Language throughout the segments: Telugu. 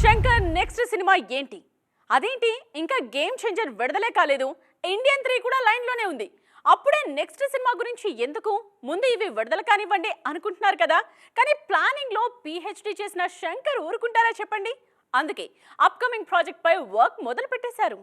శంకర్ నెక్స్ట్ సినిమా ఏంటి? అదేంటి ఇంకా గేమ్ చేంజర్ విడుదలే కాలేదు, ఇండియన్ 3 కూడా లైన్లోనే ఉంది, అప్పుడే నెక్స్ట్ సినిమా గురించి ఎందుకు, ముందు ఇవి విడుదల కానివ్వండి అనుకుంటున్నారు కదా. కానీ ప్లానింగ్లో పిహెచ్డి చేసిన శంకర్ ఊరుకుంటారా చెప్పండి. అందుకే అప్కమింగ్ ప్రాజెక్ట్ పై వర్క్ మొదలు పెట్టేశారు.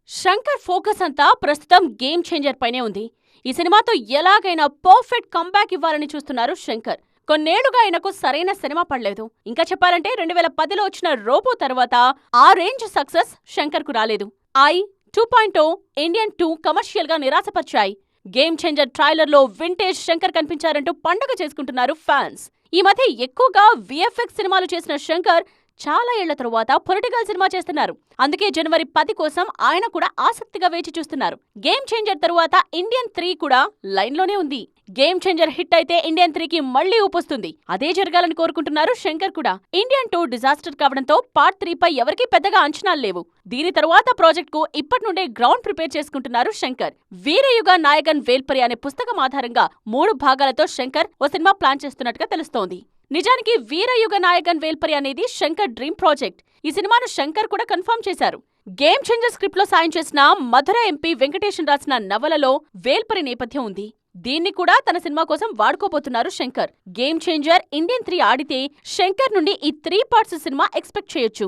శంకర్ ఫోకస్ అంతా ప్రస్తుతం గేమ్ చేంజర్ పైనే ఉంది. ఈ సినిమాతో ఎలాగైనా పర్ఫెక్ట్ కంబ్యాక్ ఇవ్వాలని చూస్తున్నారు శంకర్. కొన్నేళ్లుగా ఆయనకు సరైన సినిమా పడలేదు. ఇంకా చెప్పాలంటే 2010లో వచ్చిన రోబో తర్వాత ఆ రేంజ్ సక్సెస్ శంకర్ కు రాలేదు. ఐ 2.0, ఇండియన్ 2 కమర్షియల్ గా నిరాశపరిచాయి. గేమ్ చేంజర్ ట్రైలర్ లో వింటేజ్ శంకర్ కనిపించారంటూ పండగ చేసుకుంటున్నారు ఫ్యాన్స్. ఈ మధ్య ఎక్కువగా విఎఫ్ఎక్స్ సినిమాలు చేసిన శంకర్ చాలా ఏళ్ల తరువాత పొలిటికల్ సినిమా చేస్తున్నారు. అందుకే జనవరి 10 కోసం ఆయన కూడా ఆసక్తిగా వేచి చూస్తున్నారు. గేమ్ చేంజర్ తరువాత ఇండియన్ 3 కూడా లైన్లోనే ఉంది. గేమ్ చేంజర్ హిట్ అయితే ఇండియన్ 3కి మళ్లీ ఊపొస్తుంది. అదే జరగాలని కోరుకుంటున్నారు శంకర్ కూడా. ఇండియన్ 2 డిజాస్టర్ కావడంతో పార్ట్ 3 పై ఎవరికీ పెద్దగా అంచనాలు లేవు. దీని తరువాత ప్రాజెక్ట్ కు ఇప్పటి నుండే గ్రౌండ్ ప్రిపేర్ చేసుకుంటున్నారు శంకర్. వీరయుగ నాయకన్ వేల్పరి అనే పుస్తకం ఆధారంగా 3 భాగాలతో శంకర్ ఓ సినిమా ప్లాన్ చేస్తున్నట్టుగా తెలుస్తోంది. నిజానికి వీరయుగ నాయకన్ వేల్పరి అనేది శంకర్ డ్రీమ్ ప్రాజెక్ట్. ఈ సినిమాను శంకర్ కూడా కన్ఫర్మ్ చేశారు. గేమ్ చేంజర్ స్క్రిప్ట్ లో సాయం చేసిన మధుర ఎంపీ వెంకటేశన్ రాసిన నవలలో వేల్పరి నేపథ్యం ఉంది. దీన్ని కూడా తన సినిమా కోసం వాడుకోబోతున్నారు శంకర్. గేమ్ చేంజర్, ఇండియన్ 3 ఆడితే శంకర్ నుండి ఈ 3 పార్ట్స్ సినిమా ఎక్స్పెక్ట్ చేయొచ్చు.